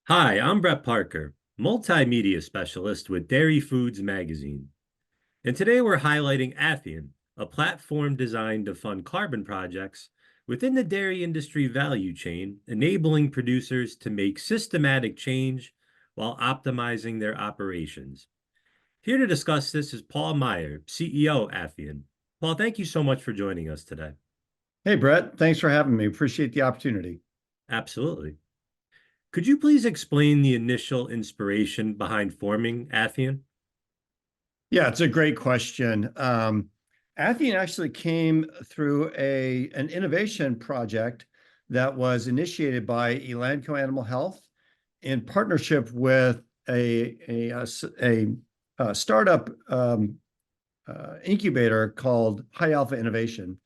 Hi, I'm Brett Parker, multimedia specialist with Dairy Foods Magazine. And today we're highlighting Athian, a platform designed to fund carbon projects within the dairy industry value chain, enabling producers to make systematic change while optimizing their operations. Here to discuss this is Paul Myer, CEO Athian. Paul, thank you so much for joining us today. Hey, Brett, thanks for having me. Appreciate the opportunity. Absolutely. Could you please explain the initial inspiration behind forming Athian? Yeah, it's a great question. Athian actually came through an innovation project that was initiated by Elanco Animal Health in partnership with a startup incubator called High Alpha Innovation.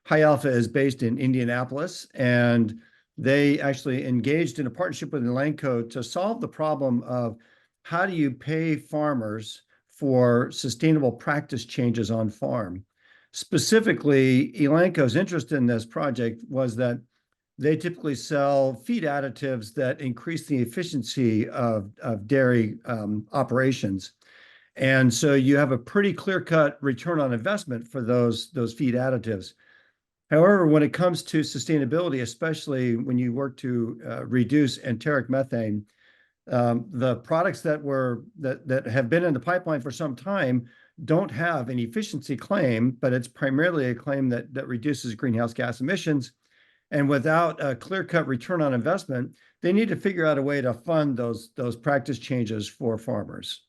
High Alpha is based in Indianapolis, and they actually engaged in a partnership with Elanco to solve the problem of how do you pay farmers for sustainable practice changes on farm. Specifically, Elanco's interest in this project was that they typically sell feed additives that increase the efficiency of dairy operations. And so you have a pretty clear-cut return on investment for those feed additives. However, when it comes to sustainability, especially when you work to reduce enteric methane, the products that have been in the pipeline for some time don't have an efficiency claim, but it's primarily a claim that reduces greenhouse gas emissions. And without a clear-cut return on investment, they need to figure out a way to fund those practice changes for farmers.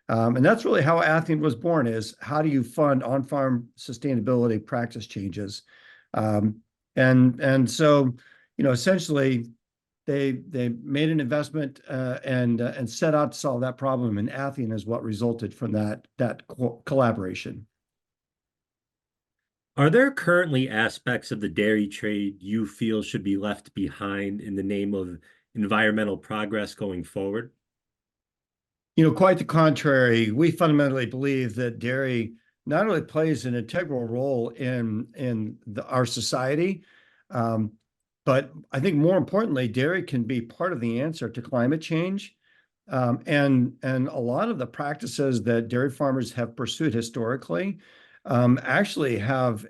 And that's really how Athian was born, is how do you fund on-farm sustainability practice changes? Um, and so, essentially, they made an investment and set out to solve that problem. And Athian is what resulted from that collaboration. Are there currently aspects of the dairy trade you feel should be left behind in the name of environmental progress going forward? Quite the contrary. We fundamentally believe that dairy not only plays an integral role in our society, um, but I think more importantly, dairy can be part of the answer to climate change. And a lot of the practices that dairy farmers have pursued historically actually have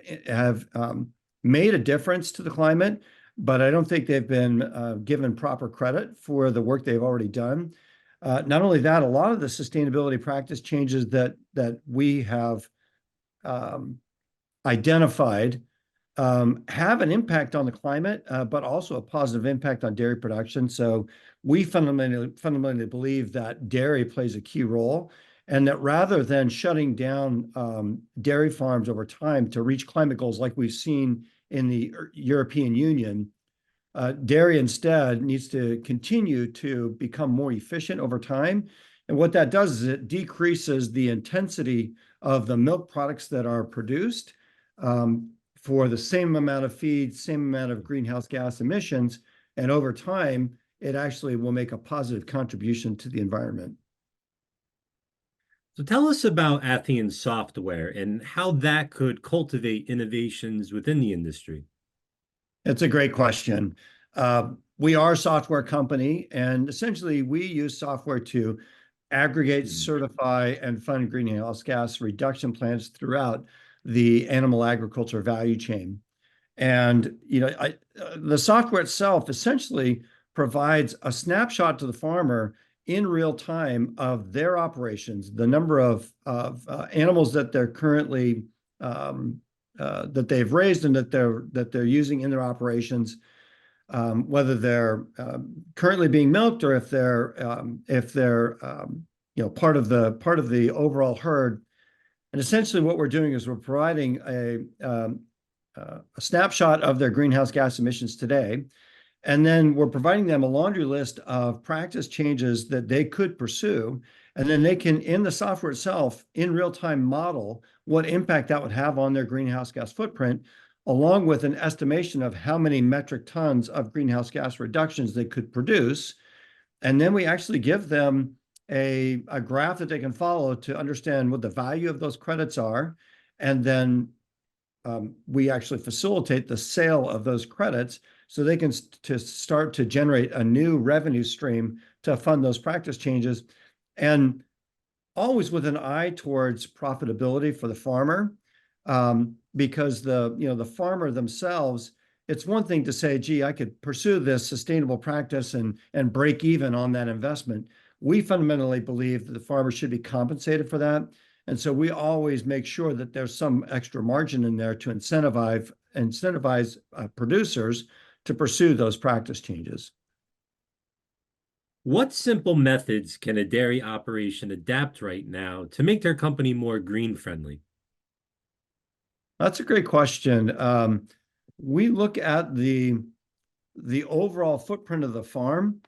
made a difference to the climate, but I don't think they've been given proper credit for the work they've already done. Not only that, a lot of the sustainability practice changes that we have um, identified have an impact on the climate, but also a positive impact on dairy production. So we fundamentally believe that dairy plays a key role, and that rather than shutting down dairy farms over time to reach climate goals like we've seen in the European Union, dairy instead needs to continue to become more efficient over time. And what that does is it decreases the intensity of the milk products that are produced for the same amount of feed, same amount of greenhouse gas emissions. And over time, it actually will make a positive contribution to the environment. So tell us about Athian software and how that could cultivate innovations within the industry. It's a great question. We are a software company, and essentially we use software to aggregate, Mhm. certify, and fund greenhouse gas reduction plans throughout the animal agriculture value chain. And the software itself essentially provides a snapshot to the farmer in real time of their operations, the number of animals that they're currently that they've raised and that they're using in their operations, whether they're currently being milked or if they're part of the overall herd. And essentially, what we're doing is we're providing a snapshot of their greenhouse gas emissions today, and then we're providing them a laundry list of practice changes that they could pursue. And then they can, in the software itself, in real time model what impact that would have on their greenhouse gas footprint, along with an estimation of how many metric tons of greenhouse gas reductions they could produce. And then we actually give them a graph that they can follow to understand what the value of those credits are. And then we actually facilitate the sale of those credits so they can to start to generate a new revenue stream to fund those practice changes, and always with an eye towards profitability for the farmer, because the farmer themselves, it's one thing to say, gee, I could pursue this sustainable practice and break even on that investment. We fundamentally believe that the farmer should be compensated for that. And so we always make sure that there's some extra margin in there to incentivize producers to pursue those practice changes. What simple methods can a dairy operation adapt right now to make their company more green friendly? That's a great question. We look at the overall footprint of the farm,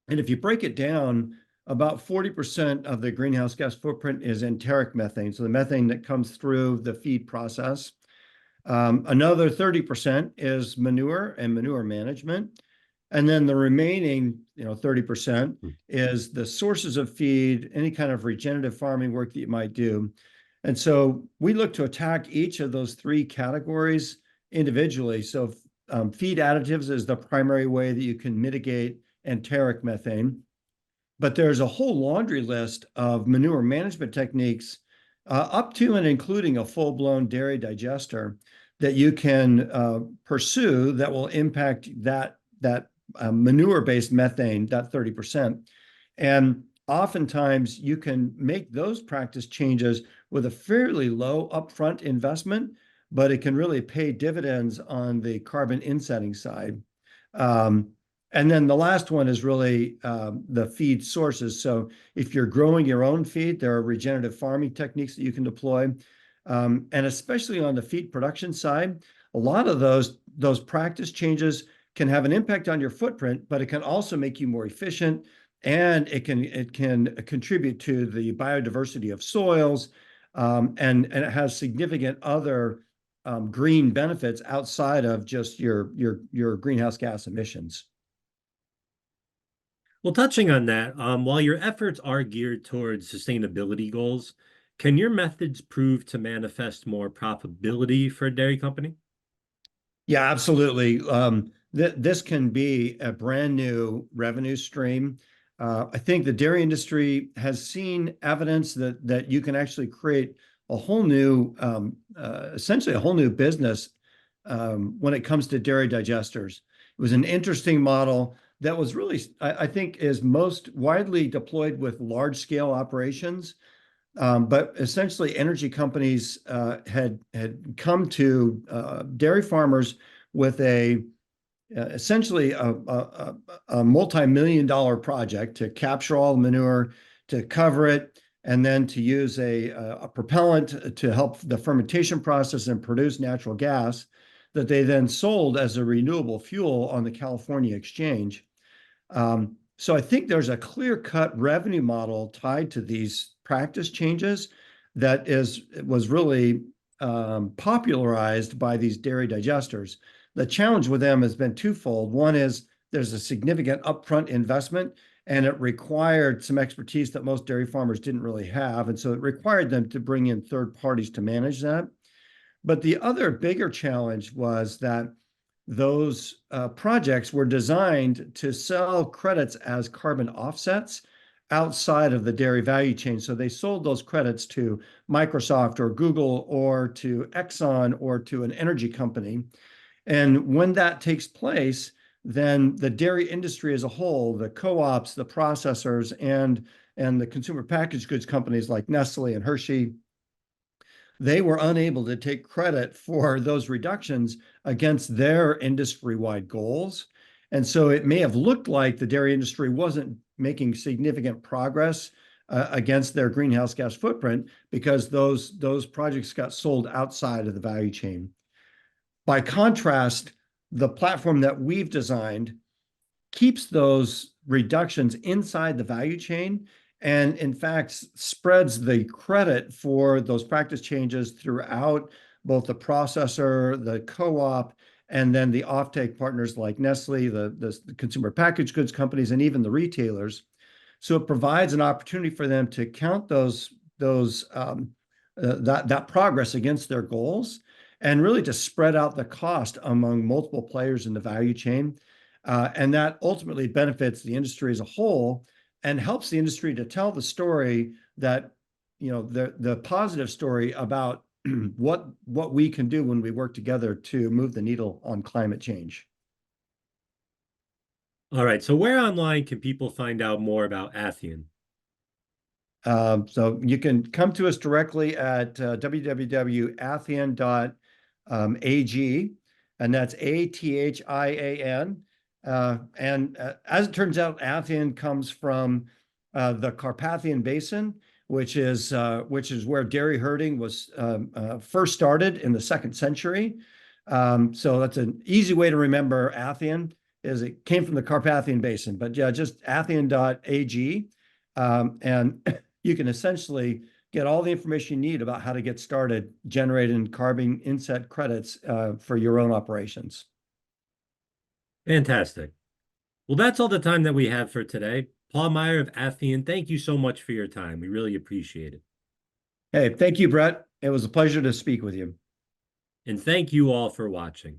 and if you break it down, about 40% of the greenhouse gas footprint is enteric methane, so the methane that comes through the feed process. Another 30% is manure and manure management. And then the remaining, 30% is the sources of feed, any kind of regenerative farming work that you might do. And so we look to attack each of those three categories individually. So feed additives is the primary way that you can mitigate enteric methane. But there's a whole laundry list of manure management techniques, up to and including a full-blown dairy digester, that you can pursue that will impact that manure-based methane, that 30%. And oftentimes you can make those practice changes with a fairly low upfront investment, but it can really pay dividends on the carbon insetting side. And then the last one is really the feed sources. So if you're growing your own feed, there are regenerative farming techniques that you can deploy. And especially on the feed production side, a lot of those practice changes can have an impact on your footprint, but it can also make you more efficient, and it can contribute to the biodiversity of soils, and it has significant other green benefits outside of just your greenhouse gas emissions. Well, touching on that, while your efforts are geared towards sustainability goals, can your methods prove to manifest more profitability for a dairy company? Yeah, absolutely. This can be a brand new revenue stream. I think the dairy industry has seen evidence that you can actually create a whole new, essentially a whole new business when it comes to dairy digesters. It was an interesting model that was really, I think, is most widely deployed with large scale operations. But essentially, energy companies had come to dairy farmers with essentially a multi-million-dollar project to capture all the manure, to cover it, and then to use a propellant to help the fermentation process and produce natural gas that they then sold as a renewable fuel on the California exchange. So I think there's a clear-cut revenue model tied to these practice changes that was really popularized by these dairy digesters. The challenge with them has been twofold. One is there's a significant upfront investment, and it required some expertise that most dairy farmers didn't really have. And so it required them to bring in third parties to manage that. But the other bigger challenge was that those projects were designed to sell credits as carbon offsets outside of the dairy value chain. So they sold those credits to Microsoft or Google or to Exxon or to an energy company. And when that takes place, then the dairy industry as a whole, the co-ops, the processors, and the consumer packaged goods companies like Nestle and Hershey, they were unable to take credit for those reductions against their industry-wide goals. And so it may have looked like the dairy industry wasn't making significant progress against their greenhouse gas footprint because those projects got sold outside of the value chain. By contrast, the platform that we've designed keeps those reductions inside the value chain, and in fact spreads the credit for those practice changes throughout both the processor, the co-op, and then the offtake partners like Nestle, the consumer packaged goods companies, and even the retailers. So it provides an opportunity for them to count that progress against their goals, and really to spread out the cost among multiple players in the value chain. And that ultimately benefits the industry as a whole and helps the industry to tell the story that, the positive story about what we can do when we work together to move the needle on climate change. All right. So where online can people find out more about Athian? So you can come to us directly at www.athian.ag, and that's Athian. And as it turns out, Athian comes from the Carpathian Basin, which is where dairy herding was first started in the 2nd century. So that's an easy way to remember Athian, is it came from the Carpathian Basin. But yeah, just Athian.ag. And you can essentially get all the information you need about how to get started generating carbon inset credits for your own operations. Fantastic. Well, that's all the time that we have for today. Paul Myer of Athian, thank you so much for your time. We really appreciate it. Hey, thank you, Brett. It was a pleasure to speak with you. And thank you all for watching.